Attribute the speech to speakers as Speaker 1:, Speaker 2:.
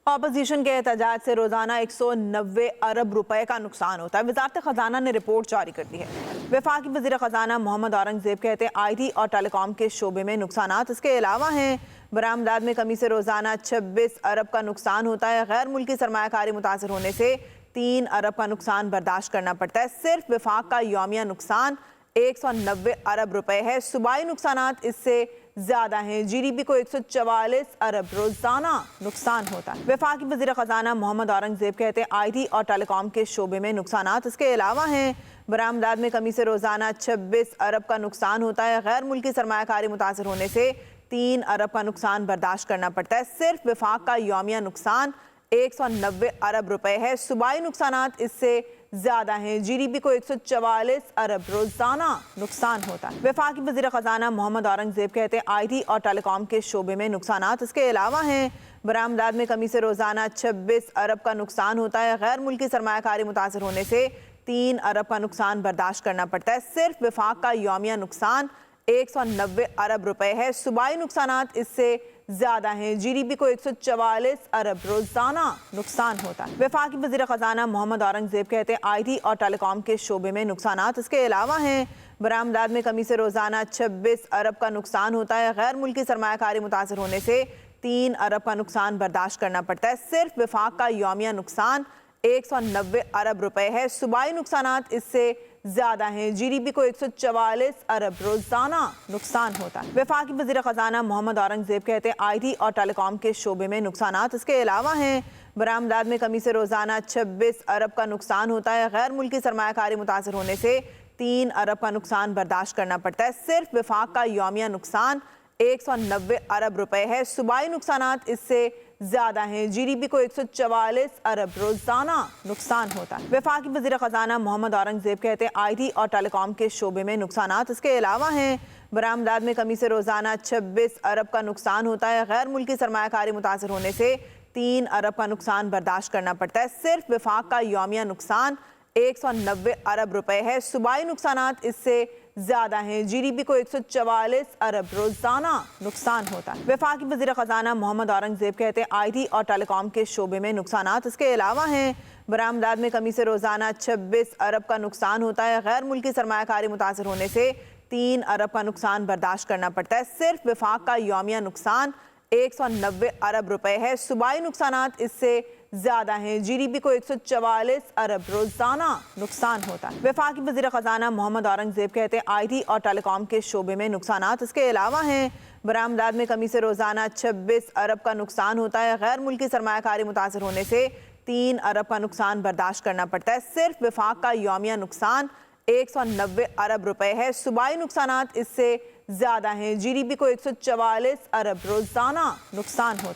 Speaker 1: Opposition के एहतजाज से रोजाना 190 अरब रुपए का नुकसान होता है। वजारत खजाना ने रिपोर्ट जारी कर दी है। वफाकी वजीर खजाना मोहम्मद औरंगजेब कहते हैं IT और टेलीकॉम के शोबे में नुकसान इसके अलावा हैं। बरामदात में कमी से रोजाना 26 अरब का नुकसान होता है। गैर मुल्की सरमायाकारी मुतासर होने से 3 अरब का नुकसान बर्दाश्त करना पड़ता है। सिर्फ वफाक का यौमिया नुकसान 190 अरब रुपए है। सूबाई नुकसान इससे ज्यादा हैं। GDP को 144 अरब रोजाना नुकसान होता है। वफाकी वज़ीर ख़ज़ाना मोहम्मद औरंगजेब कहते हैं IT और टेलीकॉम के शोबे में नुकसान इसके अलावा हैं। बरामदात में कमी से रोजाना 26 अरब का नुकसान होता है। गैर मुल्की सरमायाकारी मुतासर होने से 3 अरब का नुकसान बर्दाश्त करना पड़ता है। सिर्फ वफाक का यौमिया नुकसान 190 अरब रुपए है। सूबाई नुकसान इससे ज्यादा हैं। GDP को 144 अरब रोजाना नुकसान होता है। वफाकी वज़ीर ख़ज़ाना मोहम्मद औरंगजेब कहते हैं IT और टेलीकॉम के शोबे में नुकसान इसके अलावा हैं। बरामदात में कमी से रोजाना 26 अरब का नुकसान होता है। गैर मुल्की सरमायाकारी मुतासर होने से 3 अरब का नुकसान बर्दाश्त करना पड़ता है। सिर्फ वफाक का यौमिया नुकसान 190 अरब रुपए है। सूबाई नुकसान इससे ज्यादा हैं। GDP को 144 अरब रोजाना नुकसान होता है। वफाकी वज़ीर ख़ज़ाना मोहम्मद औरंगजेब कहते हैं IT और टेलीकॉम के शोबे में नुकसान इसके अलावा हैं। बरामदात में कमी से रोजाना 26 अरब का नुकसान होता है। गैर मुल्की सरमायाकारी मुतासर होने से 3 अरब का नुकसान बर्दाश्त करना पड़ता है। सिर्फ वफाक का यौमिया नुकसान 190 अरब रुपए है। सूबाई नुकसान इससे ज्यादा हैं। GDP को 144 अरब रोजाना नुकसान होता है। वफाकी वज़ीर ख़ज़ाना मोहम्मद औरंगजेब कहते हैं IT और टेलीकॉम के शोबे में नुकसान इसके अलावा हैं। बरामदात में कमी से रोजाना 26 अरब का नुकसान होता है। गैर मुल्की सरमायाकारी मुतासर होने से 3 अरब का नुकसान बर्दाश्त करना पड़ता है। सिर्फ वफाक का यौमिया नुकसान 190 अरब रुपए है। सूबाई नुकसान इससे ज्यादा हैं। GDP को 144 अरब रोजाना नुकसान होता है। वफाकी वज़ीर ख़ज़ाना मोहम्मद औरंगजेब कहते हैं IT और टेलीकॉम के शोबे में नुकसान इसके अलावा हैं। बरामदात में कमी से रोजाना 26 अरब का नुकसान होता है। गैर मुल्की सरमायाकारी मुतासर होने से 3 अरब का नुकसान बर्दाश्त करना पड़ता है। सिर्फ वफाक का यौमिया नुकसान 190 अरब रुपए है। सूबाई नुकसान इससे ज्यादा हैं। GDP को 144 अरब रोजाना नुकसान होता है। वफाकी वज़ीर ख़ज़ाना मोहम्मद औरंगजेब कहते हैं IT और टेलीकॉम के शोबे में नुकसान इसके अलावा हैं। बरामदात में कमी से रोजाना 26 अरब का नुकसान होता है। गैर मुल्की सरमायाकारी मुतासर होने से 3 अरब का नुकसान बर्दाश्त करना पड़ता है। सिर्फ वफाक का यौमिया नुकसान 190 अरब रुपए है। सूबाई नुकसान इससे ज्यादा हैं। GDP को 144 अरब रोजाना नुकसान होता है। वफाकी वज़ीर ख़ज़ाना मोहम्मद औरंगजेब कहते हैं IT और टेलीकॉम के शोबे में नुकसान इसके अलावा हैं। बरामदात में कमी से रोजाना 26 अरब का नुकसान होता है। गैर मुल्की सरमायाकारी मुतासर होने से 3 अरब का नुकसान बर्दाश्त करना पड़ता है। सिर्फ वफाक का यौमिया नुकसान 190 अरब रुपए है। सूबाई नुकसान इससे ज्यादा हैं। GDP को 144 अरब रोजाना नुकसान होता है।